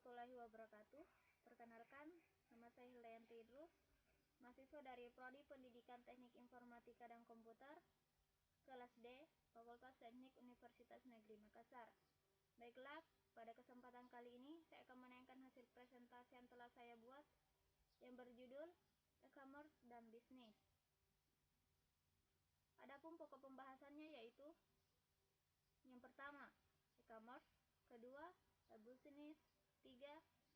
warahmatullahi wabarakatuh. Perkenalkan, nama saya Hildayanti Idrus, mahasiswa dari Prodi Pendidikan Teknik Informatika dan Komputer, kelas D, Fakultas Teknik Universitas Negeri Makassar. Baiklah, pada kesempatan kali ini saya akan menayangkan hasil presentasi yang telah saya buat yang berjudul E-commerce dan Bisnis. Adapun pokok pembahasannya yaitu yang pertama, e-commerce, kedua, e-business, 3.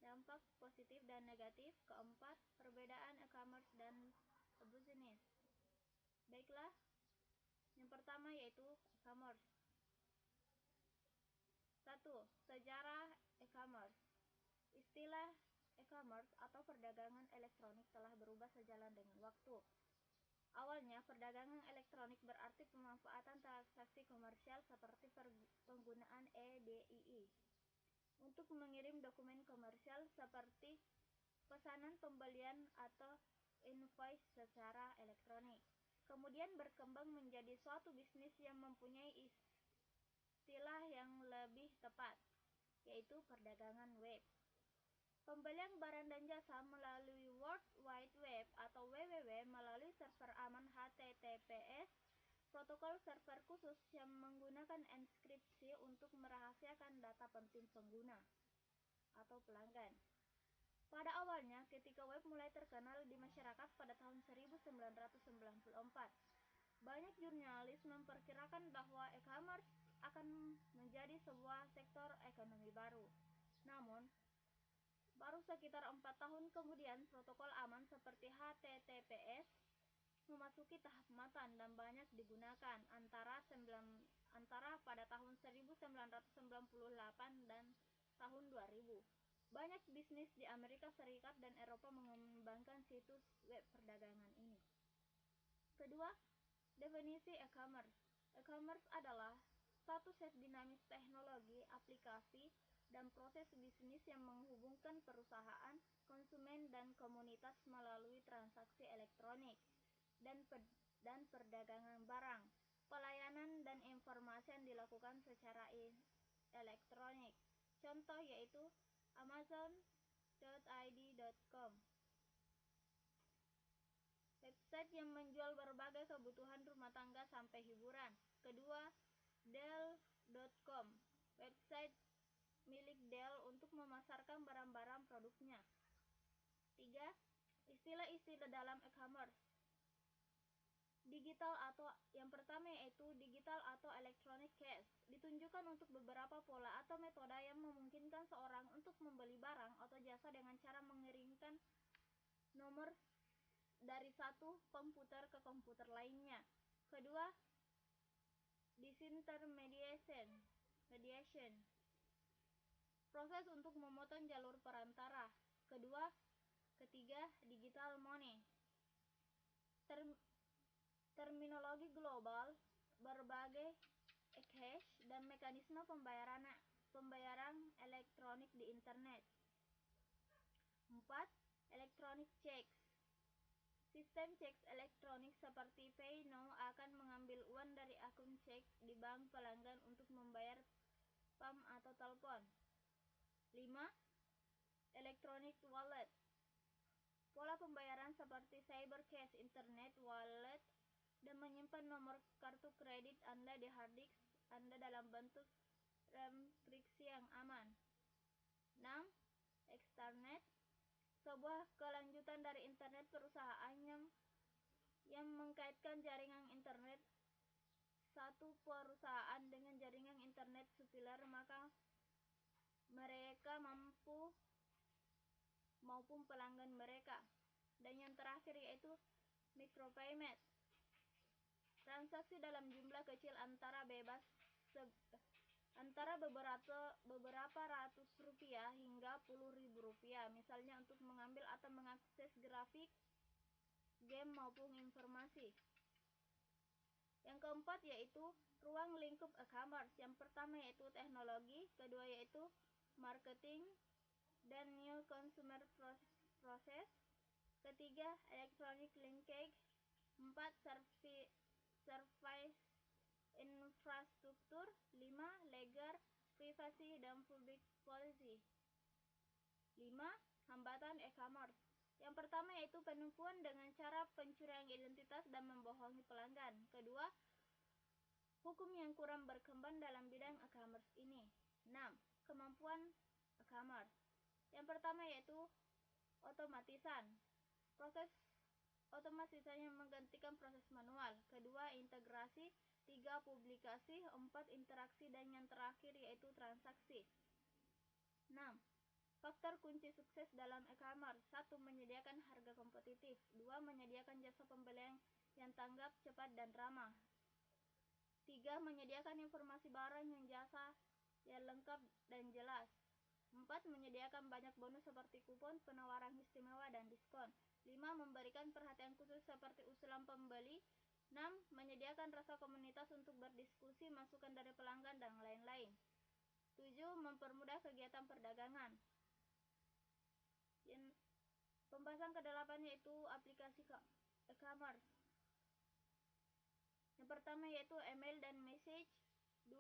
Dampak positif dan negatif, keempat, perbedaan e-commerce dan e-business. Baiklah, yang pertama yaitu e-commerce. 1. Sejarah e-commerce. Istilah e-commerce atau perdagangan elektronik telah berubah sejalan dengan waktu. Awalnya, perdagangan elektronik berarti pemanfaatan transaksi komersial seperti penggunaan EDII untuk mengirim dokumen komersial seperti pesanan pembelian atau invoice secara elektronik. Kemudian berkembang menjadi suatu bisnis yang mempunyai istilah yang lebih tepat, yaitu perdagangan web. Pembelian barang dan jasa melalui World Wide Web atau WWW melalui server aman HTTPS, protokol server khusus yang menggunakan enkripsi untuk merahasiakan data penting pengguna atau pelanggan. Pada awalnya, ketika web mulai terkenal di masyarakat pada tahun 1994, banyak jurnalis memperkirakan bahwa e-commerce akan menjadi sebuah sektor ekonomi baru. Namun, baru sekitar 4 tahun kemudian, protokol aman seperti HTTPS memasuki tahap matang dan banyak digunakan antara pada tahun 1998 dan tahun 2000. Banyak bisnis di Amerika Serikat dan Eropa mengembangkan situs web perdagangan ini. Kedua, definisi e-commerce. E-commerce adalah satu set dinamis teknologi, aplikasi, dan proses bisnis yang menghubungkan perusahaan, konsumen, dan komunitas melalui transaksi elektronik dan perdagangan barang, pelayanan, dan informasi yang dilakukan secara elektronik. Contoh yaitu Amazon.id.com, website yang menjual berbagai kebutuhan rumah tangga sampai hiburan. Kedua, Dell.com, website milik Dell untuk memasarkan barang-barang produknya. 3. Istilah-istilah dalam e-commerce. Digital atau yang pertama yaitu digital atau electronic cash, ditunjukkan untuk beberapa pola atau metode yang memungkinkan seorang untuk membeli barang atau jasa dengan cara mengirimkan nomor dari satu komputer ke komputer lainnya. Kedua, disintermediation, proses untuk memotong jalur perantara. Ketiga, digital money, terminologi global, berbagai e-cash dan mekanisme pembayaran elektronik di internet. 4. Electronic checks, sistem cek elektronik seperti PayNow akan mengambil uang dari akun cek di bank pelanggan untuk membayar PAM atau telepon. 5. Electronic wallet, pola pembayaran seperti CyberCash, internet wallet, dan menyimpan nomor kartu kredit Anda di hard disk Anda dalam bentuk enkripsi yang aman. 6. Externet, sebuah kelanjutan dari internet perusahaan yang mengkaitkan jaringan internet satu perusahaan dengan jaringan internet supplier, maka mereka maupun pelanggan mereka. Dan yang terakhir yaitu micropayment, transaksi dalam jumlah kecil antara beberapa ratus rupiah hingga puluh-ribu rupiah, misalnya untuk mengambil atau mengakses grafik, game maupun informasi. Yang keempat yaitu ruang lingkup e-commerce. Yang pertama yaitu teknologi, kedua yaitu marketing dan new consumer process, ketiga electronic linkage, 4. Service infrastruktur, 5. Legal, privacy, dan public policy. 5. Hambatan e-commerce. Yang pertama yaitu penipuan dengan cara pencurian identitas dan membohongi pelanggan. Kedua, hukum yang kurang berkembang dalam bidang e-commerce ini. 6. Kemampuan e-commerce. Yang pertama yaitu otomatisan. Proses otomatisasi yang menggantikan proses manual. Kedua, integrasi. 3. Publikasi. 4. Interaksi. Dan yang terakhir yaitu transaksi. 6. Faktor kunci sukses dalam e-commerce. 1. Menyediakan harga kompetitif. 2. Menyediakan jasa pembelian yang tanggap, cepat, dan ramah. 3. Menyediakan informasi barang yang jasa yang lengkap dan jelas. 4. Menyediakan banyak bonus seperti kupon, penawaran istimewa, dan diskon. 5. Memberikan perhatian khusus seperti usulan pembeli. 6. Menyediakan rasa komunitas untuk berdiskusi, masukan dari pelanggan, dan lain-lain. 7. Mempermudah kegiatan perdagangan. Pembahasan ke-8 yaitu aplikasi e-commerce. Yang pertama yaitu email dan message. 2.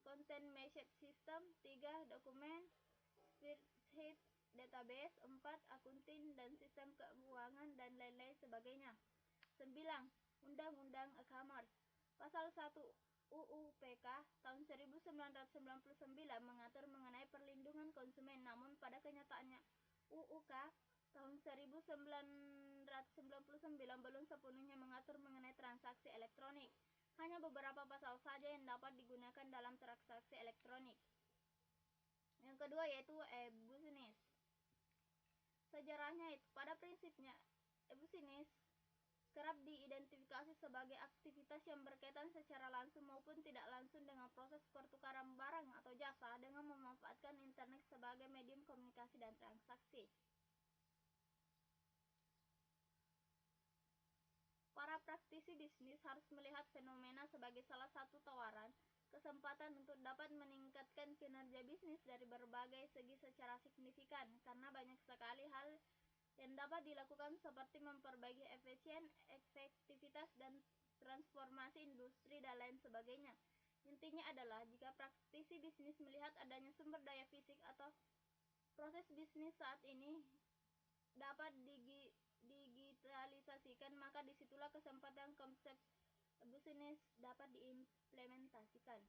Content message system. 3. Dokumen, spreadsheet, database. 4. Akunting dan sistem keuangan dan lain-lain sebagainya. 9. Undang-Undang e-commerce. Pasal 1 UU PK tahun 1999 mengatur mengenai perlindungan konsumen, namun pada kenyataannya UUK tahun 1999 belum sepenuhnya mengatur mengenai transaksi elektronik. Hanya beberapa pasal saja yang dapat digunakan dalam transaksi elektronik. Yang kedua yaitu e-business. Sejarahnya itu pada prinsipnya e-business kerap diidentifikasi sebagai aktivitas yang berkaitan secara langsung maupun tidak langsung dengan proses pertukaran barang atau jasa dengan memanfaatkan internet sebagai medium komunikasi dan transaksi. Para praktisi bisnis harus melihat fenomena sebagai salah satu tawaran kesempatan untuk dapat meningkatkan kinerja bisnis dari berbagai segi secara signifikan, karena banyak sekali hal yang dapat dilakukan seperti memperbaiki efektivitas dan transformasi industri dan lain sebagainya. Intinya adalah jika praktisi bisnis melihat adanya sumber daya fisik atau proses bisnis saat ini dapat digitalisasikan, maka disitulah kesempatan konsep bisnis dapat diimplementasikan.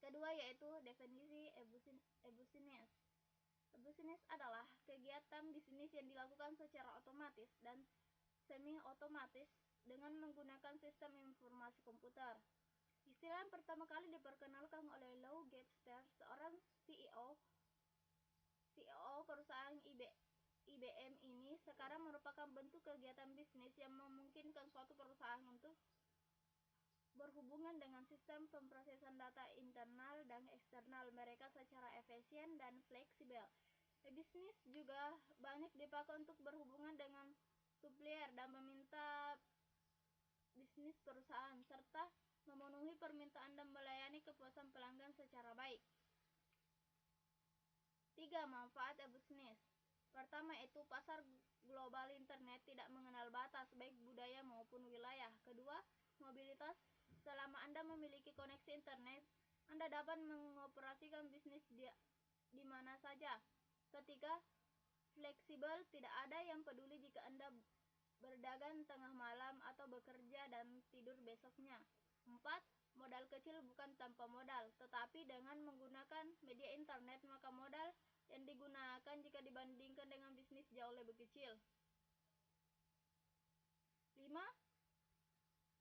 Kedua yaitu definisi e-business. E-business adalah kegiatan bisnis yang dilakukan secara otomatis dan semi-otomatis dengan menggunakan sistem informasi komputer. Istilah yang pertama kali diperkenalkan oleh Lou Gebster, seorang CEO perusahaan IBM ini. Sekarang merupakan bentuk kegiatan bisnis yang memungkinkan suatu perusahaan untuk berhubungan dengan sistem pemrosesan data internal dan eksternal mereka secara efisien dan fleksibel. Bisnis juga banyak dipakai untuk berhubungan dengan supplier dan meminta bisnis perusahaan, serta memenuhi permintaan dan melayani kepuasan pelanggan secara baik. 3. Manfaat e-business. Pertama yaitu pasar global internet tidak mengenal batas baik budaya maupun wilayah. Kedua, mobilitas. Selama Anda memiliki koneksi internet, Anda dapat mengoperasikan bisnis di mana saja. Ketiga, fleksibel. Tidak ada yang peduli jika Anda berdagang tengah malam atau bekerja dan tidur besoknya. 4. Modal kecil bukan tanpa modal, tetapi dengan menggunakan media internet maka modal yang digunakan jika dibandingkan dengan bisnis jauh lebih kecil. 5.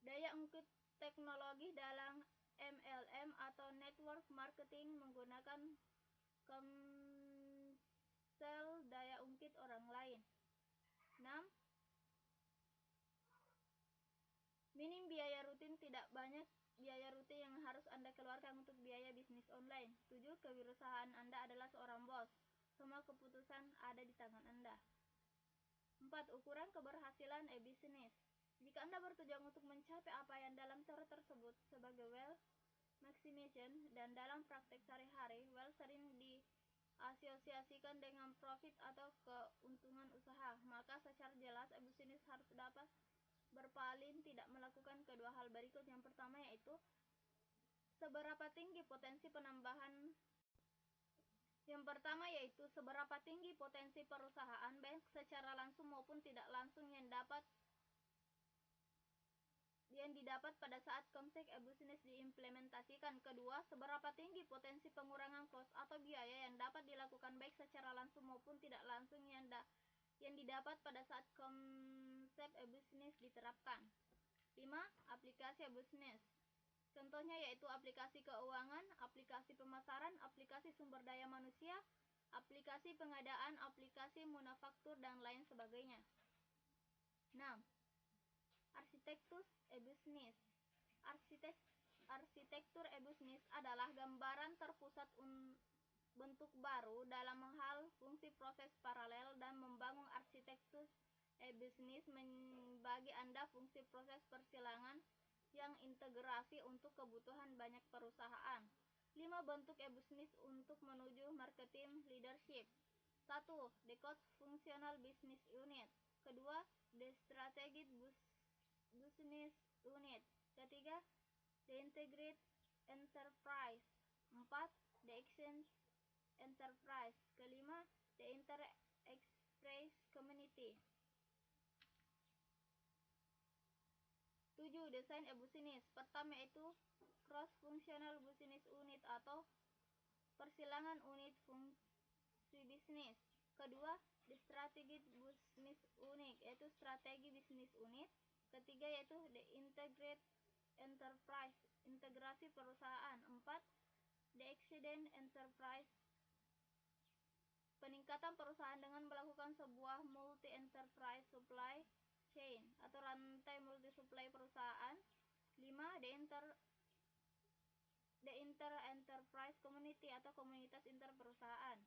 Daya ungkit teknologi dalam MLM atau network marketing menggunakan sel daya ungkit orang lain. 6. Minim biaya rutin. Tidak banyak biaya rutin yang harus Anda keluarkan untuk biaya bisnis online. 7. Kewirausahaan Anda adalah seorang bos. Semua keputusan ada di tangan Anda. 4. Ukuran keberhasilan e-business. Jika Anda bertujuan untuk mencapai apa yang dalam teori tersebut sebagai wealth maximization, dan dalam praktek sehari-hari, wealth sering diasosiasikan dengan profit atau keuntungan usaha, maka secara jelas e-business harus dapat berpaling tidak melakukan kedua hal berikut. Yang pertama yaitu seberapa tinggi potensi penambahan Yang pertama yaitu seberapa tinggi potensi perusahaan baik secara langsung maupun tidak langsung yang didapat pada saat konsep e-business diimplementasikan. Kedua, seberapa tinggi potensi pengurangan cost atau biaya yang dapat dilakukan baik secara langsung maupun tidak langsung yang didapat pada saat konsep e-business diterapkan. 5. Aplikasi e-business. Contohnya yaitu aplikasi keuangan, aplikasi pemasaran, aplikasi sumber daya manusia, aplikasi pengadaan, aplikasi manufaktur, dan lain sebagainya. 6. Arsitektur e-business. Arsitektur e-business adalah gambaran terpusat bentuk baru dalam hal fungsi proses paralel dan membangun arsitektur e-business membagi Anda fungsi proses persilangan yang integrasi untuk kebutuhan banyak perusahaan. 5 bentuk e-business untuk menuju marketing leadership. 1. The Cross-Functional Business Unit. Kedua, The Strategic Business Unit. Ketiga, The Integrated Enterprise. 4. The Exchange Enterprise. Kelima, The Inter-Express Community. 7. Desain e-business. Pertama yaitu Cross-Functional Business Unit atau persilangan unit fungsi bisnis. Kedua, The Strategic Business Unit yaitu strategi bisnis unit. Ketiga yaitu The Integrated Enterprise, integrasi perusahaan. 4. The Exchange Enterprise, peningkatan perusahaan dengan melakukan sebuah multi-enterprise supply chain atau rantai multi supply perusahaan. 5. The Inter-Enterprise Community atau komunitas interperusahaan.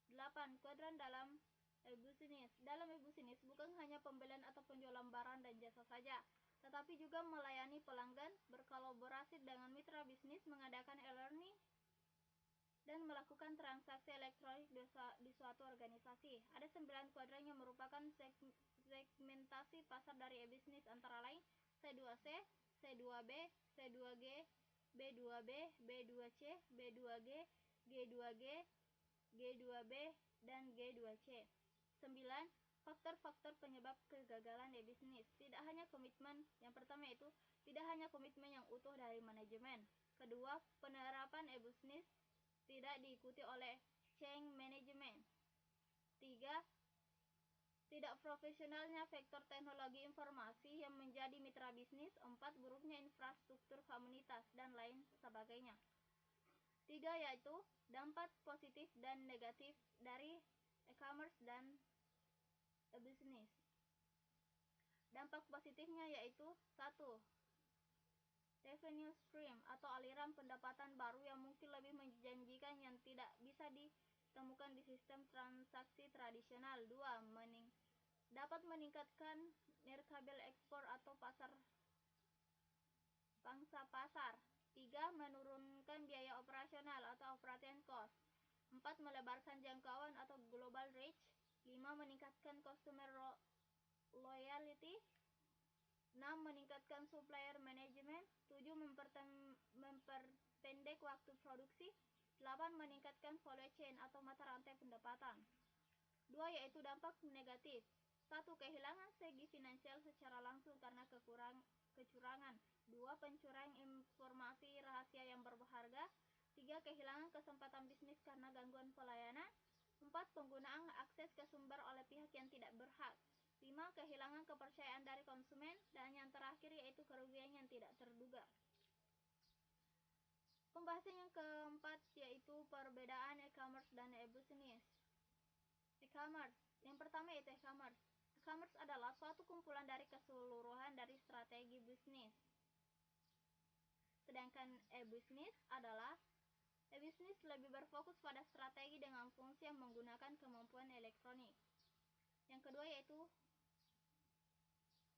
8. Kuadran dalam e-business. Dalam e-business bukan hanya pembelian atau penjualan barang dan jasa saja, tetapi juga melayani pelanggan, berkolaborasi dengan mitra bisnis, mengadakan e-learning, dan melakukan transaksi elektronik di suatu organisasi. Ada 9 kuadran yang merupakan segmentasi pasar dari e-business, antara lain C2C, C2B, C2G, B2B, B2C, B2G, G2G, G2B, dan G2C. 9. Faktor-faktor penyebab kegagalan e-business. Tidak hanya komitmen. Yang pertama itu tidak hanya komitmen yang utuh dari manajemen. Kedua, penerapan e-business tidak diikuti oleh change management. 3. Tidak profesionalnya vektor teknologi informasi yang menjadi mitra bisnis. 4. Buruknya infrastruktur komunitas, dan lain sebagainya. 3. Yaitu dampak positif dan negatif dari e-commerce dan e-business. Dampak positifnya yaitu 1. Revenue stream atau aliran pendapatan baru yang mungkin lebih menjanjikan yang tidak bisa ditemukan di sistem transaksi tradisional. 2. Dapat meningkatkan nirkabel ekspor atau pangsa pasar. 3. Menurunkan biaya operasional atau operating cost. 4. Melebarkan jangkauan atau global reach. 5. Meningkatkan customer loyalty. 6. Meningkatkan supplier management. 7. Memperpendek waktu produksi. 8. Meningkatkan value chain atau mata rantai pendapatan. 2. Yaitu dampak negatif. 1. Kehilangan segi finansial secara langsung karena kecurangan. 2. Pencurian informasi rahasia yang berharga. 3. Kehilangan kesempatan bisnis karena gangguan pelayanan. 4. Penggunaan akses ke sumber oleh pihak yang tidak berhak. 5. Kehilangan kepercayaan dari konsumen. Dan yang terakhir yaitu kerugian yang tidak terduga. Pembahasan yang keempat yaitu perbedaan e-commerce dan e-business. E-commerce. Yang pertama yaitu e-commerce. E-commerce adalah suatu kumpulan dari keseluruhan dari strategi bisnis. Sedangkan e-business lebih berfokus pada strategi dengan fungsi yang menggunakan kemampuan elektronik. Yang kedua yaitu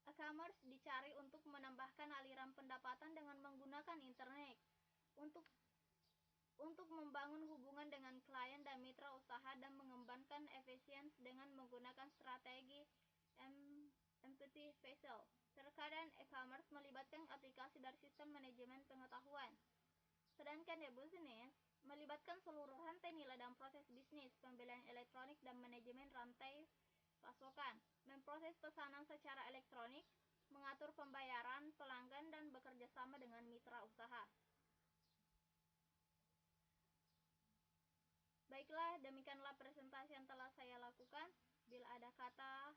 e-commerce dicari untuk menambahkan aliran pendapatan dengan menggunakan internet untuk membangun hubungan dengan klien dan mitra usaha dan mengembangkan efisiensi dengan menggunakan strategi empty vessel. Terkadang e-commerce melibatkan aplikasi dari sistem manajemen pengetahuan. Sedangkan e-business melibatkan seluruh rantai nilai dan proses bisnis, pembelian elektronik, dan manajemen rantai pasokan, memproses pesanan secara elektronik, mengatur pembayaran pelanggan, dan bekerja sama dengan mitra usaha. Baiklah, demikianlah presentasi yang telah saya lakukan. Bila ada kata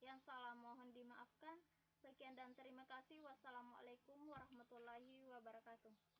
yang salah mohon dimaafkan. Sekian dan terima kasih. Wassalamualaikum warahmatullahi wabarakatuh.